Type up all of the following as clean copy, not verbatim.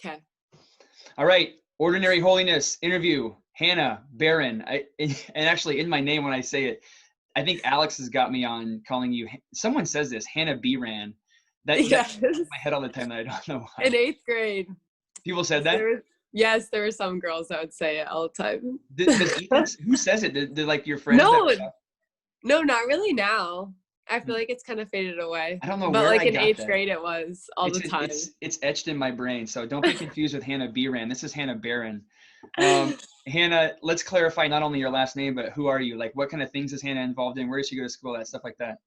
Okay. All right. Ordinary Holiness interview. Hannah Beran. And actually in my name when I say it, I think Alex has got me on calling you. Someone says this, Hannah Beran. That Yes. in my head all the time. That I don't know why. In 8th grade. People said that. Yes, there were some girls that would say it all the time. Does Ethan? Who says it? Did like your friends? No, no, not really now. I feel Hmm. like it's kind of faded away. I don't know But where like I in got 8th that. grade, it was all the time. It's etched in my brain. So don't be confused with Hannah Beran. This is Hannah Beran. Hannah, let's clarify not only your last name, but who are you? Like, what kind of things is Hannah involved in? Where does she go to school? That stuff like that.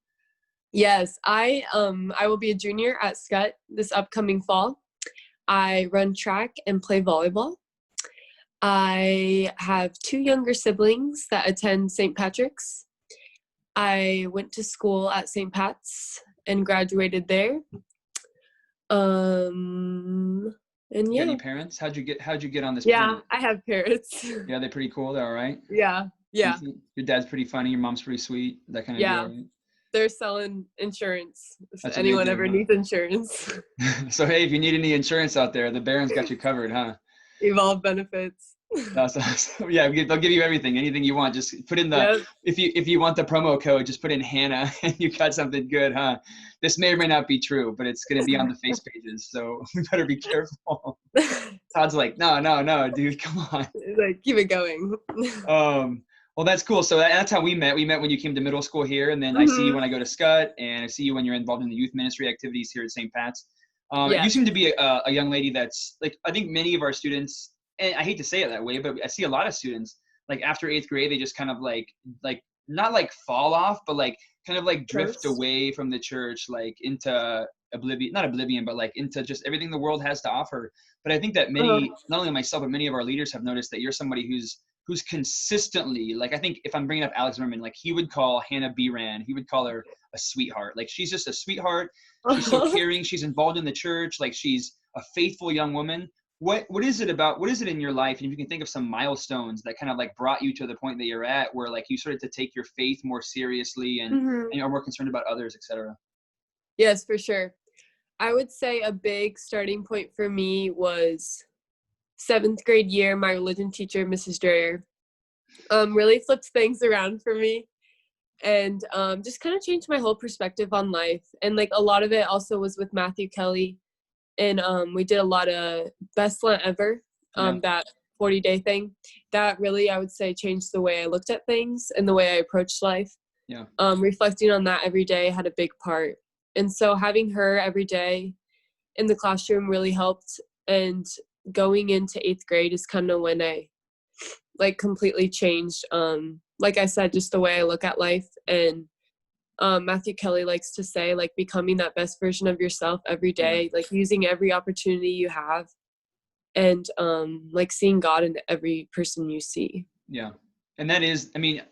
Yes, I will be a junior at Scott this upcoming fall. I run track and play volleyball. I have 2 younger siblings that attend St. Patrick's. I went to school at St. Pat's and graduated there. And You yeah. got any parents? How'd you get on this? Yeah, I have parents. Yeah, they're pretty cool. They're all right. Yeah. Yeah. Your dad's pretty funny. Your mom's pretty sweet. That kind of Yeah. deal. Right? They're selling insurance. If That's what they anyone do, ever huh? needs insurance. So hey, if you need any insurance out there, the Baron's got you covered, huh? Evolve benefits. So, yeah, they'll give you everything, anything you want. Just put in the Yep. if you want the promo code, just put in Hannah, and you got something good, huh? This may or may not be true, but it's going to be on the face pages, so we better be careful. Todd's like, no, dude, come on. Like, keep it going. Well, that's cool. So that's how we met. We met when you came to middle school here, and then I see you when I go to Scott, and I see you when you're involved in the youth ministry activities here at St. Pat's. Yeah. You seem to be a young lady that's like, I think many of our students, and I hate to say it that way, but I see a lot of students like after 8th grade, they just kind of like not like fall off, but like kind of like drift away from the church, like into not oblivion, but like into just everything the world has to offer. But I think that many, not only myself, but many of our leaders have noticed that you're somebody who's consistently, like, I think if I'm bringing up Alex Zimmerman, like he would call Hannah Beran, he would call her a sweetheart. Like she's just a sweetheart. She's so caring. She's involved in the church. Like she's a faithful young woman. What is it in your life? And if you can think of some milestones that kind of like brought you to the point that you're at, where like you started to take your faith more seriously and you're more concerned about others, etc. Yes, for sure. I would say a big starting point for me was 7th grade year. My religion teacher, Mrs. Dreyer, really flipped things around for me and just kind of changed my whole perspective on life. And like a lot of it also was with Matthew Kelly. And we did a lot of Best Lent Ever, that 40-day thing. That really, I would say, changed the way I looked at things and the way I approached life. Yeah. Reflecting on that every day had a big part. And so having her every day in the classroom really helped. And going into 8th grade is kind of when I like completely changed, like I said, just the way I look at life. And Matthew Kelly likes to say, like, becoming that best version of yourself every day, like using every opportunity you have and like seeing God in every person you see. Yeah. And that is, I mean,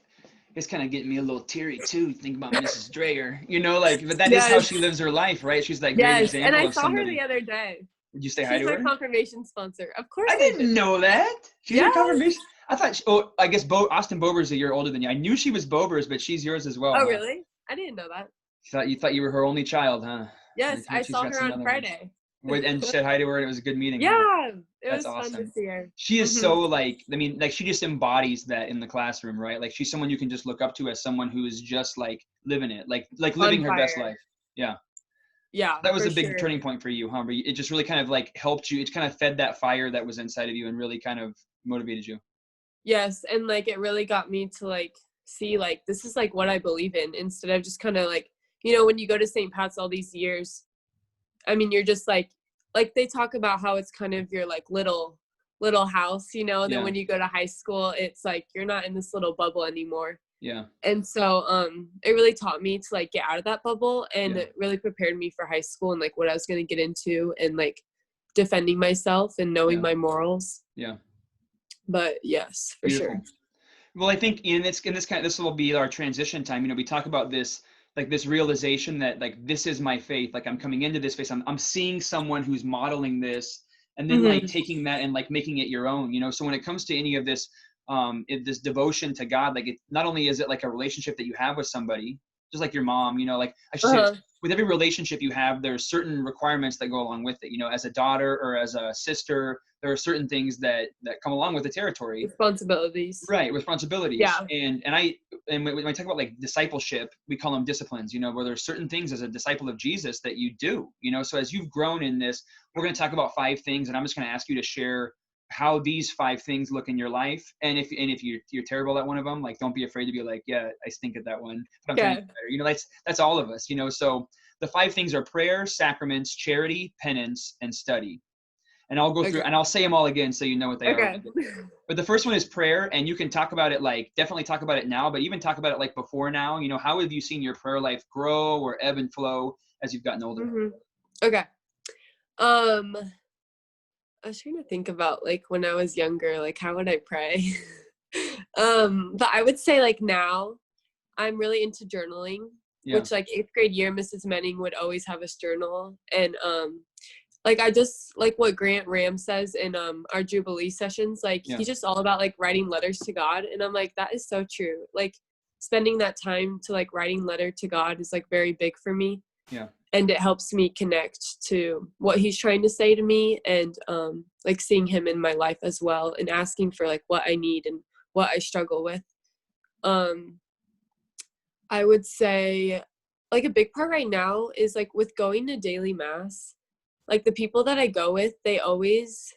it's kind of getting me a little teary too. Think about Mrs. Dreyer, you know, like, but that is how she lives her life, right? She's that great example and I of saw somebody. her the other day. Did you say hi to her? She's my confirmation sponsor. Of course I didn't know that. She's your confirmation. I thought, I guess Austin Bober's a year older than you. I knew she was Bober's, but she's yours as well. Oh, huh? really? I didn't know that. You thought you were her only child, huh? Yes, I saw her on Friday. And said hi to her, and it was a good meeting. Yeah, huh? it was awesome. Fun to see her. She is so like, I mean, like she just embodies that in the classroom, right? Like she's someone you can just look up to as someone who is just like living it, like living her best life. Yeah. Yeah. That was a big turning point for you, huh? It just really kind of like helped you. It kind of fed that fire that was inside of you and really kind of motivated you. Yes, and like it really got me to like see like this is like what I believe in, instead of just kind of like, you know, when you go to St. Pat's all these years, I mean, you're just like they talk about how it's kind of your like little house, you know, and then when you go to high school, it's like you're not in this little bubble anymore. Yeah. And so it really taught me to like get out of that bubble, and it really prepared me for high school and like what I was going to get into and like defending myself and knowing my morals. Yeah. But yes, for sure. Well, I think this will be our transition time. You know, we talk about this, like this realization that like, this is my faith. Like I'm coming into this faith. I'm seeing someone who's modeling this, and then like taking that and like making it your own, you know? So when it comes to any of this, this devotion to God, like it, not only is it like a relationship that you have with somebody, just like your mom, like I should say, Uh-huh. with every relationship you have, there's certain requirements that go along with it. As a daughter or as a sister, there are certain things that come along with the territory. Responsibilities. Right, responsibilities. Yeah. And when I talk about like discipleship, we call them disciplines, where there's certain things as a disciple of Jesus that you do, so as you've grown in this, we're going to talk about 5 things, and I'm just going to ask you to share how these 5 things look in your life. And if you're terrible at one of them, like, don't be afraid to be like, yeah, I stink at that one, but I'm trying to Okay. get better. That's all of us, so the 5 things are prayer, sacraments, charity, penance, and study. And I'll go through Okay. and I'll say them all again so you know what they are. Okay. But the first one is prayer, and you can talk about it, like, definitely talk about it now, but even talk about it like before now. How have you seen your prayer life grow or ebb and flow as you've gotten older? Mm-hmm. Okay. I was trying to think about like when I was younger, like how would I pray? But I would say like now I'm really into journaling, Yeah. which like 8th grade year, Mrs. Menning would always have us journal. And like I just like what Grant Ram says in our Jubilee sessions, like Yeah. he's just all about like writing letters to God. And I'm like, that is so true. Like spending that time to like writing letter to God is like very big for me. Yeah. And it helps me connect to what he's trying to say to me, and like seeing him in my life as well, and asking for like what I need and what I struggle with. I would say like a big part right now is like with going to daily mass, like the people that I go with, they always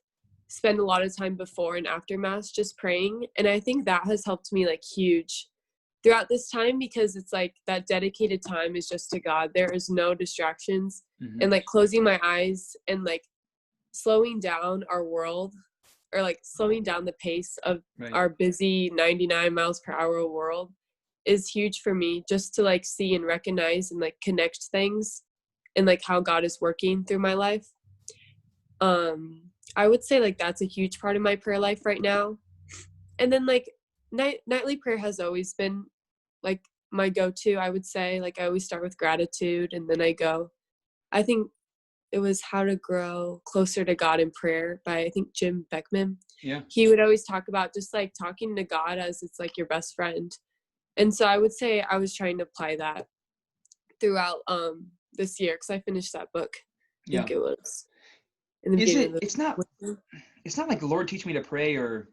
spend a lot of time before and after mass just praying. And I think that has helped me like huge throughout this time, because it's like that dedicated time is just to God. There is no distractions. Mm-hmm. And like closing my eyes and like slowing down our world, or like slowing down the pace of our busy 99 miles per hour world is huge for me, just to like see and recognize and like connect things and like how God is working through my life. I would say like that's a huge part of my prayer life right now. And then like nightly prayer has always been like my go-to. I would say like I always start with gratitude, and then I think it was How to Grow Closer to God in Prayer by I think Jim Beckman. Yeah. He would always talk about just like talking to God as it's like your best friend. And so I would say I was trying to apply that throughout this year, because I finished that book. I think it was in the beginning of It's not like Lord teach me to pray, or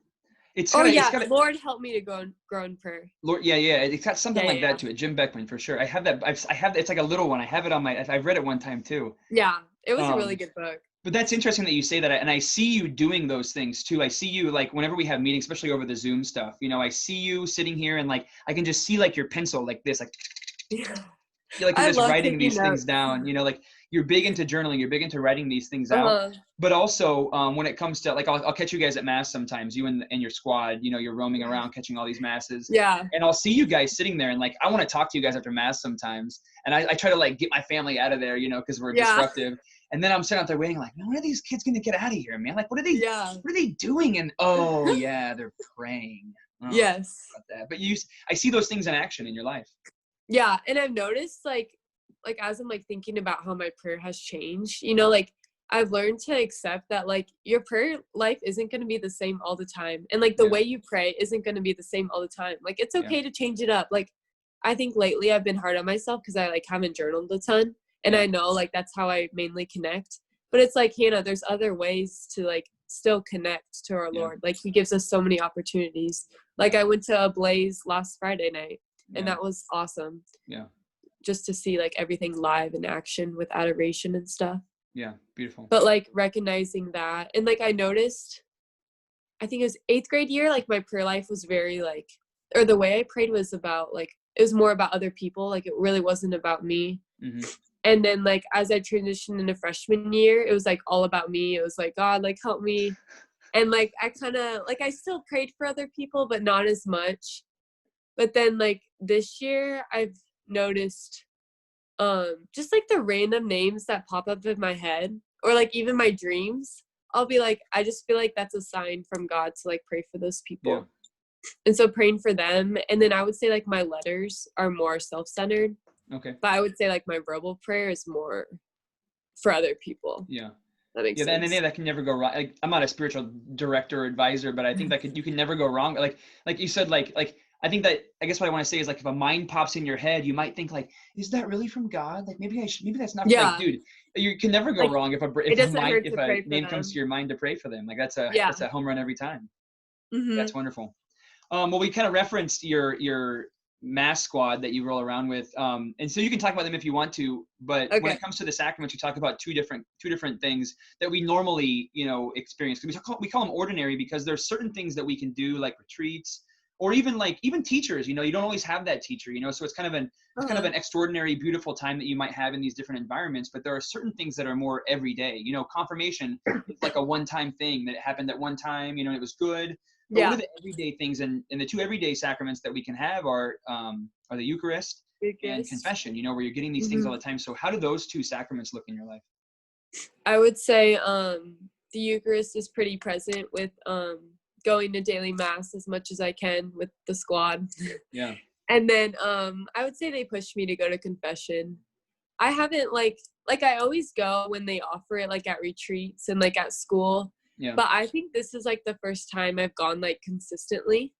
it's Lord help me to grow in prayer. Lord, yeah, it's got something like that to it. Jim Beckman, for sure. I have that. I have. It's like a little one. I have it on my. I've read it one time too. Yeah, it was a really good book. But that's interesting that you say that, and I see you doing those things too. I see you like whenever we have meetings, especially over the Zoom stuff. I see you sitting here, and like I can just see like your pencil like this, like. You're like, you're just writing these things down, like you're big into journaling, you're big into writing these things out. But also when it comes to like, I'll catch you guys at mass sometimes, you and your squad, you're roaming around catching all these masses. Yeah. And I'll see you guys sitting there, and like, I want to talk to you guys after mass sometimes. And I try to like get my family out of there, because we're disruptive. And then I'm sitting out there waiting, like, man, when are these kids going to get out of here, man? Like, what are they doing? And oh yeah, they're praying. Oh, yes. About that. But I see those things in action in your life. Yeah, and I've noticed like as I'm like thinking about how my prayer has changed, like I've learned to accept that like your prayer life isn't going to be the same all the time, and like the way you pray isn't going to be the same all the time. Like it's okay to change it up. Like I think lately I've been hard on myself because I like haven't journaled a ton, and I know like that's how I mainly connect. But it's like, there's other ways to like still connect to our Lord. Like he gives us so many opportunities. Like I went to a Blaze last Friday night. And that was awesome. Yeah. Just to see like everything live in action with adoration and stuff. Yeah. Beautiful. But like recognizing that, and like I noticed, I think it was 8th grade year, like my prayer life was very like, or the way I prayed was about like, it was more about other people. Like it really wasn't about me. Mm-hmm. And then like, as I transitioned into freshman year, it was like all about me. It was like, God, like help me. And like, I kind of like, I still prayed for other people, but not as much. But then like this year I've noticed just like the random names that pop up in my head, or like even my dreams, I'll be like, I just feel like that's a sign from God to like pray for those people. Yeah. And so praying for them. And then I would say like my letters are more self-centered. Okay. But I would say like my verbal prayer is more for other people. Yeah. That makes sense. And then that can never go wrong. Like I'm not a spiritual director or advisor, but I think you can never go wrong. Like you said, like I think that, I guess what I want to say is like, if a mind pops in your head, you might think like, is that really from God? Like maybe maybe that's not, like, Yeah. dude, you can never go Like, wrong if it doesn't hurt to a pray for name comes them. to your mind to pray for them. Like Yeah. that's a home run every time. Mm-hmm. That's wonderful. Well, we kind of referenced your mass squad that you roll around with, and so you can talk about them if you want to. But when Okay. it comes to the sacraments, you talk about two different things that we normally, experience. We call them ordinary because there's certain things that we can do, like retreats, or even teachers. You don't always have that teacher. So it's kind of an extraordinary, beautiful time that you might have in these different environments. But there are certain things that are more everyday. Confirmation is like a one-time thing that happened at one time. It was good. But what Yeah. are the everyday things? And the two everyday sacraments that we can have are the Eucharist and confession, where you're getting these things all the time. So how do those two sacraments look in your life? I would say the Eucharist is pretty present with going to daily mass as much as I can with the squad. Yeah. And then I would say they push me to go to confession. I haven't like I always go when they offer it, like at retreats and like at school. Yeah. But I think this is like the first time I've gone like consistently.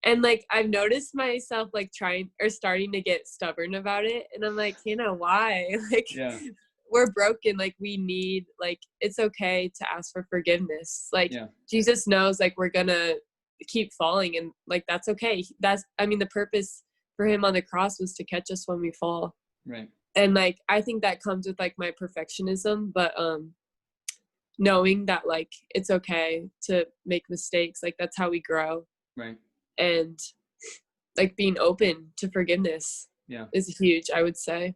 And like I've noticed myself like trying or starting to get stubborn about it. And I'm like, why? Like Yeah. we're broken. Like we need, like, it's okay to ask for forgiveness. Like Jesus knows like we're gonna keep falling, and like that's okay. The purpose for him on the cross was to catch us when we fall. Right. And like I think that comes with like my perfectionism, but knowing that like it's okay to make mistakes, like that's how we grow. Right. And like being open to forgiveness is huge, I would say.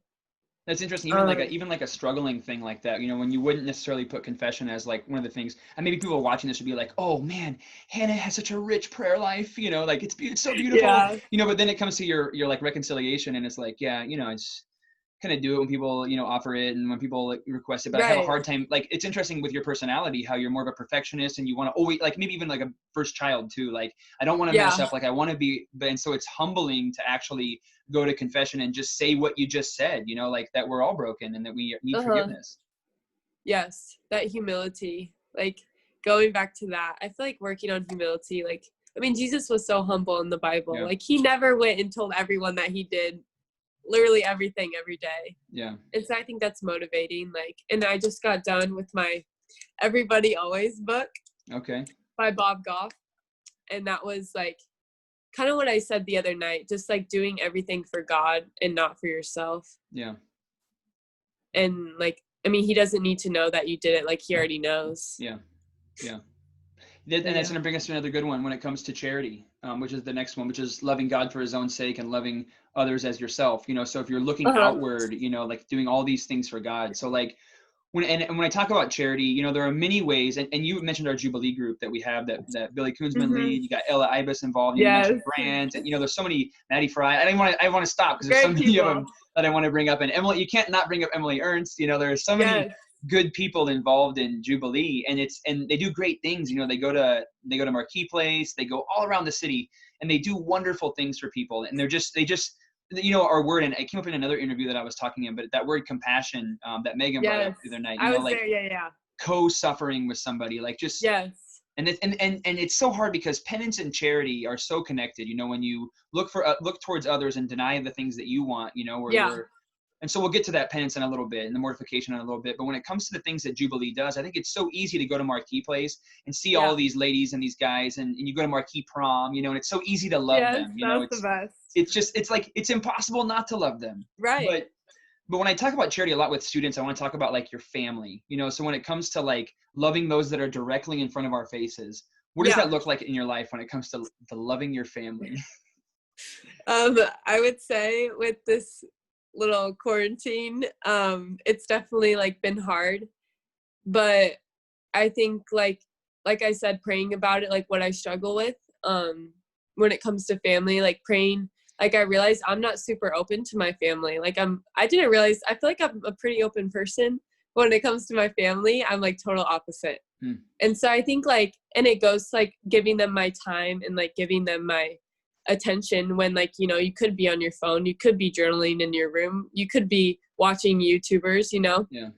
That's interesting. Even like a struggling thing like that, when you wouldn't necessarily put confession as like one of the things, and maybe people watching this would be like, oh man, Hannah has such a rich prayer life, like it's so beautiful, but then it comes to your like reconciliation, and it's like, it's kind of do it when people, offer it, and when people like request it. But I have a hard time, like, it's interesting with your personality, how you're more of a perfectionist, and you want to always, like, maybe even like a first child too. Like, I don't want to mess up. Like, I want to be, and so it's humbling to actually go to confession and just say what you just said, like that we're all broken and that we need forgiveness. Yes. That humility, like going back to that, I feel like working on humility, like, Jesus was so humble in the Bible. Like he never went and told everyone that he did literally everything every day. Yeah. And so I think that's motivating. Like, and I just got done with my Everybody Always book. Okay. By Bob Goff. And that was like kind of what I said the other night, just like doing everything for God and not for yourself. Yeah. And like, he doesn't need to know that you did it. Like he already knows. Yeah. Yeah. And that's going to bring us to another good one when it comes to charity, which is the next one, which is loving God for his own sake and loving others as yourself. So if you're looking outward, like doing all these things for God. So like when I talk about charity, there are many ways, and you mentioned our Jubilee group that we have that Billy Koonsman lead. You got Ella Ibis involved. You mentioned brands, and there's so many, Maddie Fry. I want to stop because there's so many of them that I want to bring up. And Emily, you can't not bring up Emily Ernst. There's so many good people involved in Jubilee, and they do great things. They go to Marquee Place, they go all around the city, and they do wonderful things for people. And they just our word, and it came up in another interview that I was talking in, but that word compassion that Megan brought up the other night, I was like there, co-suffering with somebody, like just and it's so hard because penance and charity are so connected. When you look towards others and deny the things that you want, and so we'll get to that penance in a little bit and the mortification in a little bit. But when it comes to the things that Jubilee does, I think it's so easy to go to Marquee Place and see all these ladies and these guys, and you go to Marquee Prom, and it's so easy to love them. That's the best. It's impossible not to love them. Right. But when I talk about charity a lot with students, I want to talk about like your family, so when it comes to like loving those that are directly in front of our faces, what does that look like in your life when it comes to loving your family? I would say with this little quarantine, it's definitely like been hard, but I think like I said, praying about it, like what I struggle with, when it comes to family, like praying, like I realized I'm not super open to my family. Like I didn't realize, I feel like I'm a pretty open person. When it comes to my family, I'm like total opposite. And so I think like, and it goes like giving them my time and like giving them my attention when like, you could be on your phone, you could be journaling in your room, you could be watching YouTubers, Yeah.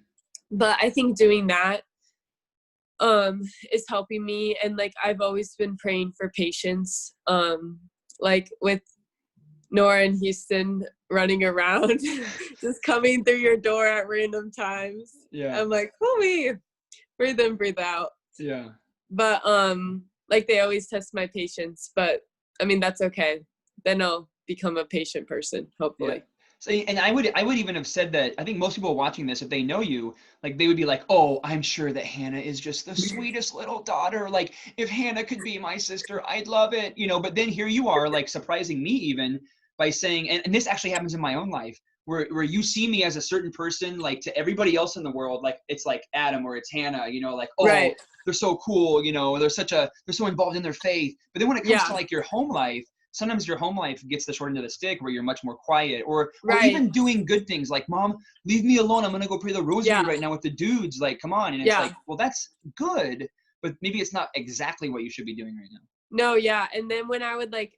But I think doing that is helping me. And like I've always been praying for patience like with Nora and Houston running around, just coming through your door at random times. Yeah. I'm like, holy, breathe in, breathe out. Yeah. But like they always test my patience, but I mean that's okay. Then I'll become a patient person, hopefully. Yeah. So, and I would even have said that I think most people watching this, if they know you, like they would be like, oh, I'm sure that Hannah is just the sweetest little daughter. Like if Hannah could be my sister, I'd love it, you know. But then here you are, like surprising me even by saying, and this actually happens in my own life, where you see me as a certain person, like to everybody else in the world, like it's like Adam or it's Hannah, you know, like oh, Right. they're so cool, you know, they're so involved in their faith. But then when it comes to like your home life, sometimes your home life gets the short end of the stick where you're much more quiet or even doing good things like, Mom, leave me alone. I'm going to go pray the rosary right now with the dudes. Like, come on. And it's like, well, that's good, but maybe it's not exactly what you should be doing right now. No. Yeah. And then when I would like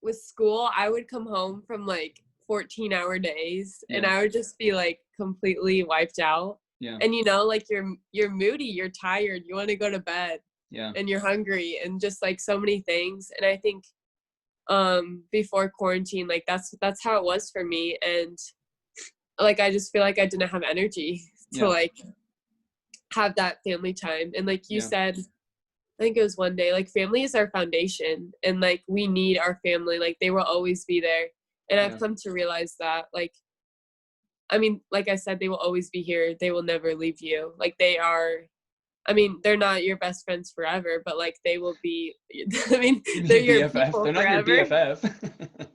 with school, I would come home from like 14-hour days and I would just be like completely wiped out. Yeah. And you know, like you're moody, you're tired, you want to go to bed. Yeah. And you're hungry and just like so many things. And I think before quarantine, like that's how it was for me. And like I just feel like I didn't have energy to like have that family time. And like you said, I think it was one day, like family is our foundation and like we need our family, like they will always be there. And I've come to realize that, like, I mean, like I said, they will always be here, they will never leave you. Like they are, I mean, they're not your best friends forever, but like they will be, I mean, they're your BFF. people They're not forever. your BFF.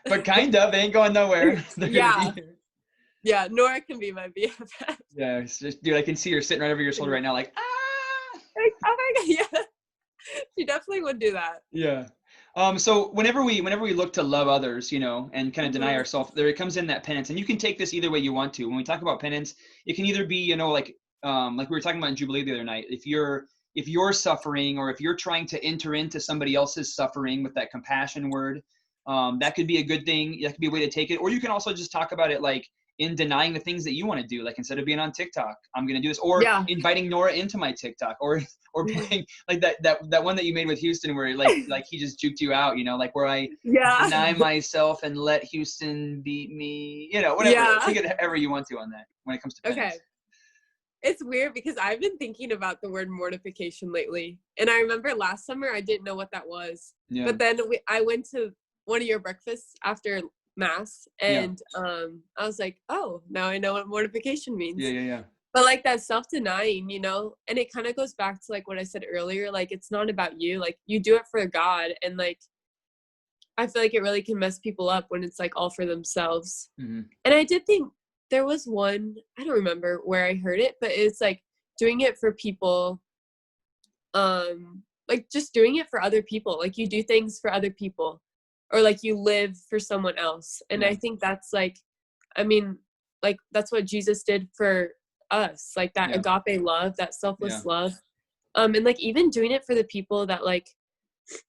But kind of, they ain't going nowhere. Yeah, Nora can be my BFF. Yeah, it's just, dude, I can see her sitting right over your shoulder right now, like, ah! Like, oh my God, yeah. She definitely would do that. Yeah. So whenever we look to love others, you know, and kind of deny ourselves, there comes in that penance. And you can take this either way you want to. When we talk about penance, it can either be, you know, like we were talking about in Jubilee the other night, if you're suffering or if you're trying to enter into somebody else's suffering with that compassion word, that could be a good thing. That could be a way to take it. Or you can also just talk about it like in denying the things that you want to do. Like instead of being on TikTok, I'm going to do this. Or inviting Nora into my TikTok or playing like that one that you made with Houston where like he just juked you out, you know, like where I deny myself and let Houston beat me, you know, whatever. Take it however you want to on that when it comes to penance. Okay. It's weird because I've been thinking about the word mortification lately. And I remember last summer I didn't know what that was. Yeah. But then I went to one of your breakfasts after Mass and I was like, oh, now I know what mortification means. Yeah. But like that self-denying, you know, and it kind of goes back to like what I said earlier, like it's not about you, like you do it for God. And like I feel like it really can mess people up when it's like all for themselves. And I did think there was one, I don't remember where I heard it, but it's like doing it for people, like just doing it for other people, like you do things for other people or like you live for someone else. And I think that's like, I mean, like that's what Jesus did for us, like that agape love, that selfless love. And like even doing it for the people that like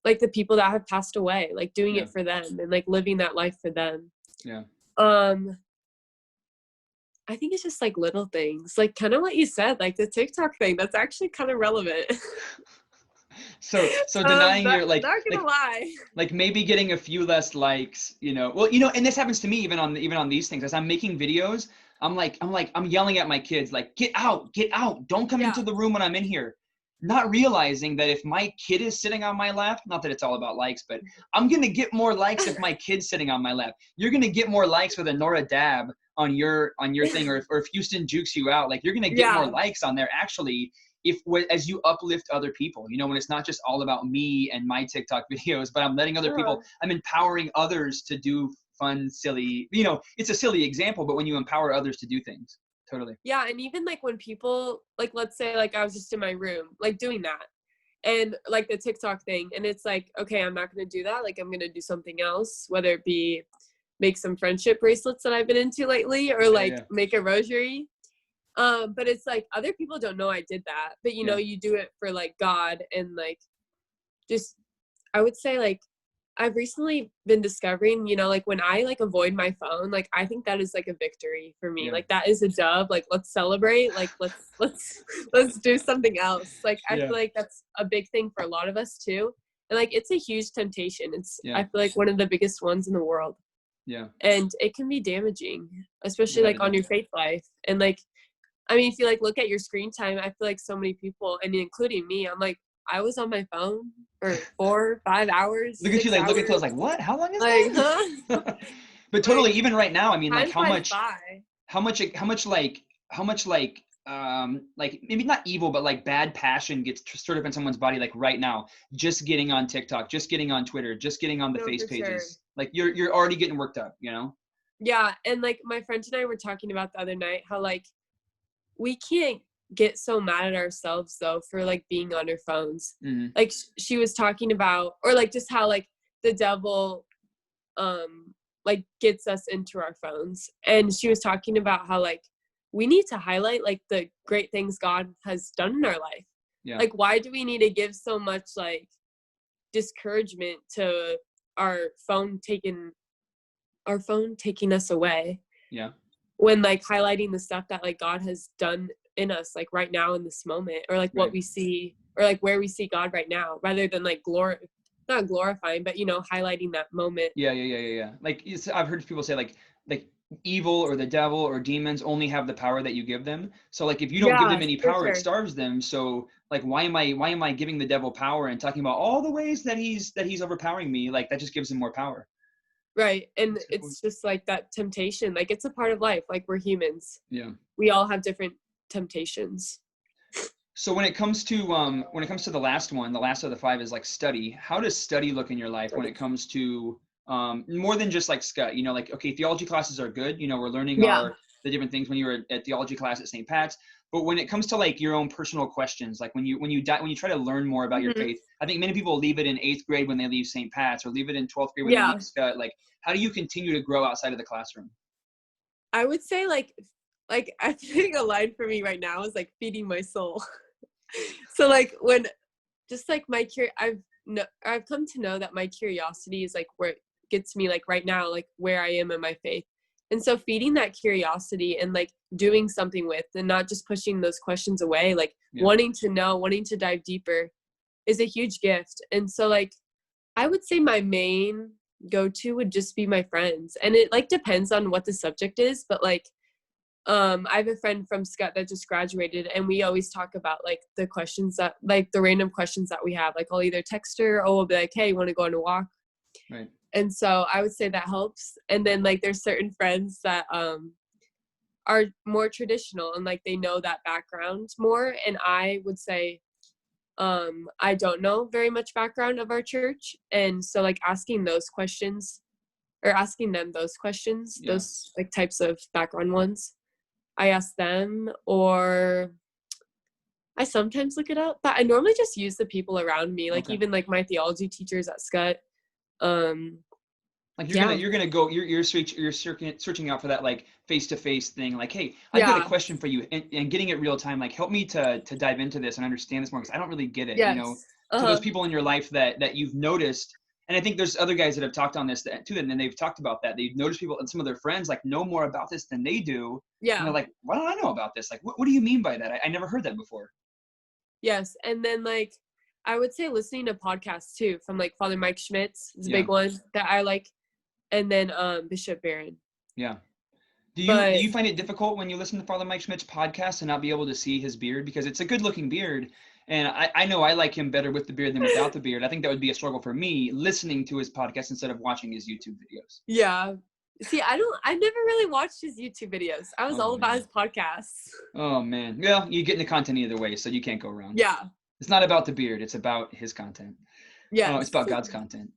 the people that have passed away, like doing it for them and like living that life for them. I think it's just like little things, like kind of what you said, like the TikTok thing, that's actually kind of relevant. So denying your like, not gonna lie, like maybe getting a few less likes, you know. Well, you know, and this happens to me even on these things. As I'm making videos, I'm yelling at my kids like, get out, don't come into the room when I'm in here. Not realizing that if my kid is sitting on my lap, not that it's all about likes, but I'm gonna get more likes if my kid's sitting on my lap. You're gonna get more likes with a Nora dab on your thing, or if Houston jukes you out, like you're gonna get more likes on there actually as you uplift other people, you know, when it's not just all about me and my TikTok videos, but I'm letting other people, I'm empowering others to do fun, silly, you know, it's a silly example, but when you empower others to do things, totally. Yeah. And even like when people, like, let's say like I was just in my room, like doing that and like the TikTok thing. And it's like, okay, I'm not going to do that. Like I'm going to do something else, whether it be make some friendship bracelets that I've been into lately or like make a rosary. But it's like other people don't know I did that, but you know, you do it for like God and like just, I would say like I've recently been discovering, you know, like when I like avoid my phone, like I think that is like a victory for me. Like that is a dub. Like let's celebrate. Like let's do something else. Like I feel like that's a big thing for a lot of us too. And like, it's a huge temptation. It's, Yeah. I feel like, one of the biggest ones in the world. Yeah. And it can be damaging, especially Without like a on doubt. your faith life. And like, I mean, if you like look at your screen time, I feel like so many people, and including me, I'm like, I was on my phone for 4, 5 hours, Look at you, 6 like, look at hours. clothes, like, what? How long is Like, that? huh? But totally, Like, even right now, I mean, like, time flies by. how much like maybe not evil, but like bad passion gets stirred up in someone's body, like right now, just getting on TikTok, just getting on Twitter, just getting on the No, face for sure. pages. Like you're already getting worked up, you know? Yeah, and like my friend and I were talking about the other night how like we can't get so mad at ourselves though for like being on our phones. Mm-hmm. Like she was talking about, or like just how like the devil like gets us into our phones, and she was talking about how like we need to highlight like the great things God has done in our life. Yeah. Like, why do we need to give so much like discouragement to our phone taking us away? Yeah. When like highlighting the stuff that like God has done in us like right now in this moment, or like what Right. we see, or like where we see God right now, rather than like not glorifying, but highlighting that moment. Yeah. Like I've heard people say like evil or the devil or demons only have the power that you give them. So like if you don't give them any For power, it sure. starves them. So like why am I giving the devil power and talking about all the ways that he's overpowering me? Like that just gives him more power. Right. And it's just like that temptation, like it's a part of life. Like we're humans. Yeah. We all have different temptations. So when it comes to the last one, the last of the 5 is like study. How does study look in your life when it comes to more than just like scut? Like, okay, theology classes are good. We're learning the different things when you were at theology class at St. Pat's. But when it comes to like your own personal questions, like when you try to learn more about your faith, I think many people leave it in 8th grade when they leave St. Pat's, or leave it in 12th grade when they leave scut. Like, how do you continue to grow outside of the classroom? I would say like I think a line for me right now is like feeding my soul. So like when just like I've come to know that my curiosity is like where it gets me like right now, like where I am in my faith. And so feeding that curiosity and like doing something with, and not just pushing those questions away, like wanting to know, wanting to dive deeper is a huge gift. And so like I would say my main go-to would just be my friends. And it like depends on what the subject is, but like I have a friend from Scott that just graduated, and we always talk about like the questions that like the random questions that we have. Like I'll either text her, or we'll be like, hey, you want to go on a walk? Right. And so I would say that helps. And then like there's certain friends that are more traditional, and like they know that background more. And I would say I don't know very much background of our church. And so like asking them those questions, those like types of background ones, I ask them, or I sometimes look it up, but I normally just use the people around me, like even like my theology teachers at Scott. Like you're searching out for that like face-to-face thing. Like, hey, I've got a question for you, and getting it real time. Like, help me to dive into this and understand this more, because I don't really get it. So those people in your life that you've noticed, and I think there's other guys that have talked on this too, and they've talked about that. They've noticed people and some of their friends like know more about this than they do. Yeah. And they're like, why don't I know about this? Like, what do you mean by that? I never heard that before. Yes. And then like I would say listening to podcasts too, from like Father Mike Schmitz is a big one that I like. And then Bishop Beran. Yeah. Do you find it difficult when you listen to Father Mike Schmidt's podcast and not be able to see his beard? Because it's a good looking beard. And I know I like him better with the beard than without the beard. I think that would be a struggle for me, listening to his podcast instead of watching his YouTube videos. Yeah. See, I never really watched his YouTube videos. I was all about his podcasts. Oh man. Well, you get in the content either way, so you can't go wrong. Yeah. It's not about the beard, it's about his content. Yeah. It's about God's content.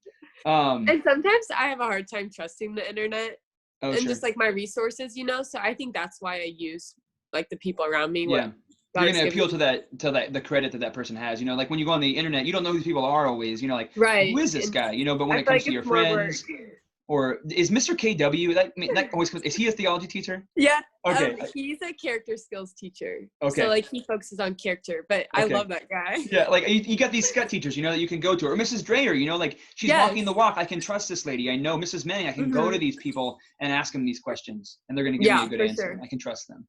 And sometimes I have a hard time trusting the internet just like my resources, so I think that's why I use like the people around me. You're going to appeal to the credit that person has, like when you go on the internet, you don't know who these people are always, like, right. Who is this guy, but when it comes to your friends, or is Mr. KW, that always, is he a theology teacher? Yeah. Okay. He's a character skills teacher. Okay. So like he focuses on character, but I love that guy. Yeah. Like you got these Scott teachers, that you can go to, or Mrs. Dreyer, like she's walking the walk. I can trust this lady. I know Mrs. Manning. I can go to these people and ask them these questions, and they're going to give me a good answer. Sure. I can trust them.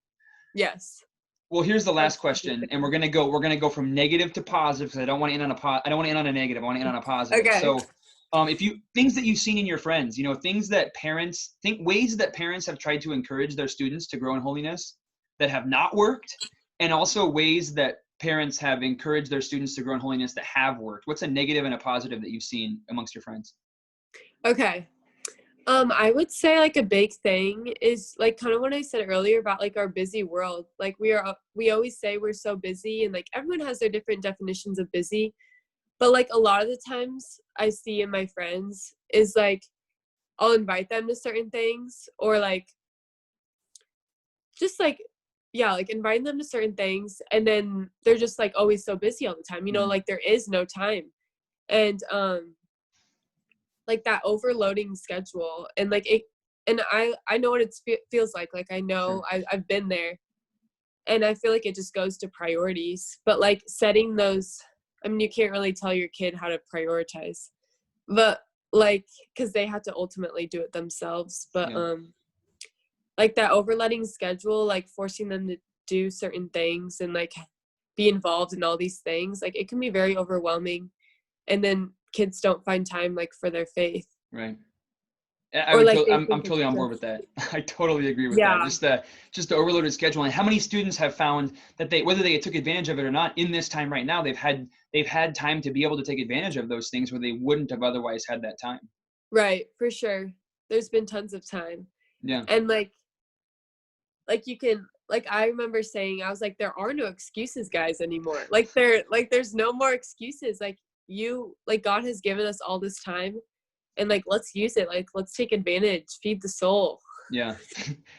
Yes. Well, here's the last That's question, and we're gonna go from negative to positive because I don't want to end on I don't want to end on a negative. I want to end on a positive. Okay. So, if you things that you've seen in your friends, things that ways that parents have tried to encourage their students to grow in holiness that have not worked, and also ways that parents have encouraged their students to grow in holiness that have worked. What's a negative and a positive that you've seen amongst your friends? Okay. I would say like a big thing is like kind of what I said earlier about like our busy world. Like we always say we're so busy, and like everyone has their different definitions of busy. But like a lot of the times I see in my friends is like I'll invite them to certain things, or like just like yeah, like inviting them to certain things, and then they're just like always so busy all the time. Mm, Like there is no time. And like that overloading schedule, and like it, and I know what it feels like I know sure. I've been there, and I feel like it just goes to priorities. But like setting those, I mean, you can't really tell your kid how to prioritize, but like because they have to ultimately do it themselves. But Yeah. like that overloading schedule, like forcing them to do certain things and like be involved in all these things, like it can be very overwhelming, and then kids don't find time like for their faith, Right. or like they I'm think it's totally on board just with that. I totally agree with that. yeah. Just the overloaded schedule, and how many students have found that whether they took advantage of it or not in this time right now, they've had time to be able to take advantage of those things where they wouldn't have otherwise had that time. Right, for sure. There's been tons of time. Yeah. And like you can, like I remember saying, I was like, there are no excuses, guys, anymore. There's no more excuses. Like like God has given us all this time, and like let's use it. Like let's take advantage, feed the soul. Yeah.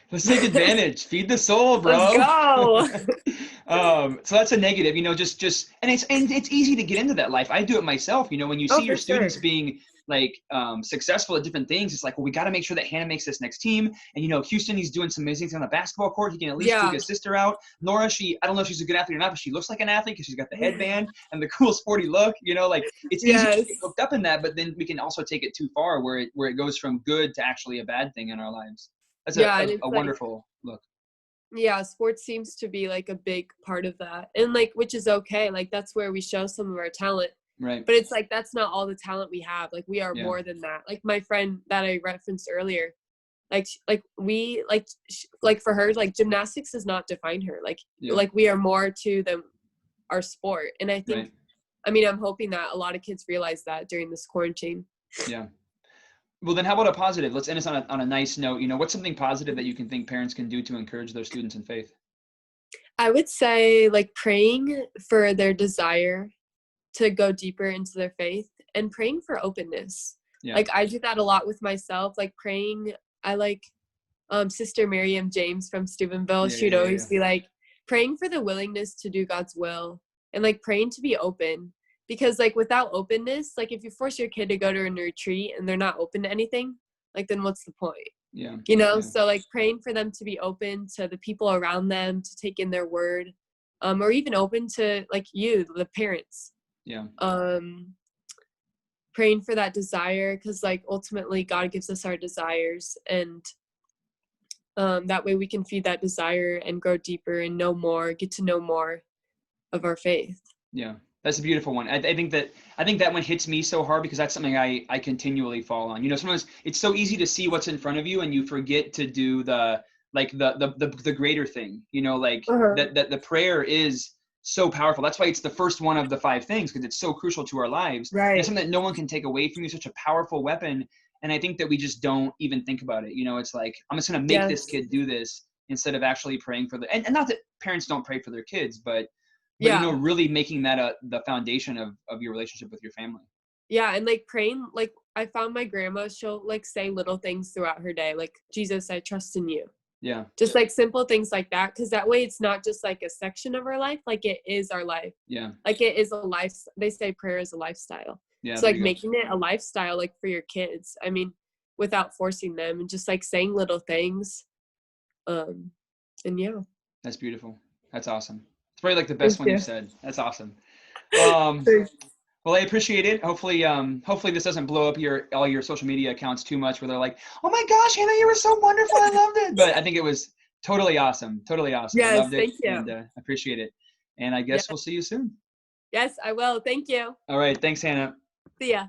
Let's take advantage. Feed the soul, Let's bro. go. So that's a negative, just and it's easy to get into that life. I do it myself. When you Oh, see your for sure. students being like successful at different things, it's like, well, we got to make sure that Hannah makes this next team. And Houston, he's doing some amazing things on the basketball court. He can at least dig Yeah. his sister out. Nora, I don't know if she's a good athlete or not, but she looks like an athlete because she's got the headband and the cool sporty look. Like it's easy to Yes. get hooked up in that, but then we can also take it too far where it goes from good to actually a bad thing in our lives. That's Yeah, and it's a like wonderful look. yeah, sports seems to be like a big part of that. And like which is okay. Like that's where we show some of our talent. Right. But it's like that's not all the talent we have. Like we are Yeah. more than that. Like my friend that I referenced earlier, like we like for her, like gymnastics does not define her. Yeah. Like we are more to them our sport. And I think Right. I mean I'm hoping that a lot of kids realize that during this quarantine. Yeah. Well, then how about a positive? Let's end us on a nice note. What's something positive that you can think parents can do to encourage their students in faith? I would say like praying for their desire to go deeper into their faith, and praying for openness. Yeah. Like I do that a lot with myself, like praying. I like Sister Miriam James from Steubenville. She'd always be like praying for the willingness to do God's will, and like praying to be open, because like without openness, like if you force your kid to go to a retreat and they're not open to anything, like then what's the point? Yeah. So like praying for them to be open to the people around them, to take in their word, or even open to like the parents. Yeah. Praying for that desire, because like ultimately God gives us our desires, and that way we can feed that desire and grow deeper and get to know more of our faith. Yeah. That's a beautiful one. I think that one hits me so hard because that's something I continually fall on. Sometimes it's so easy to see what's in front of you and you forget to do the greater thing. That the prayer is so powerful. That's why it's the first one of the 5 things, because it's so crucial to our lives. Right. And it's something that no one can take away from you. Such a powerful weapon. And I think that we just don't even think about it. It's like, I'm just going to make this kid do this instead of actually praying for and not that parents don't pray for their kids, but really making that the foundation of your relationship with your family. Yeah. And like praying, like I found my grandma, she'll like say little things throughout her day, like, Jesus, I trust in you. Yeah. Just like simple things like that. Cause that way it's not just like a section of our life. Like it is our life. Yeah. Like it is a life. They say prayer is a lifestyle. Yeah. So like making it a lifestyle, like for your kids, I mean, without forcing them, and just like saying little things. And yeah. That's beautiful. That's awesome. It's probably like the best one you've said. That's awesome. Well, I appreciate it. Hopefully this doesn't blow up all your social media accounts too much where they're like, oh my gosh, Hannah, you were so wonderful. I loved it. But I think it was Totally awesome. Totally awesome. I Yes, loved it thank you. and appreciate it. And I Yeah. guess we'll see you soon. Yes, I will. Thank you. All right. Thanks, Hannah. See ya.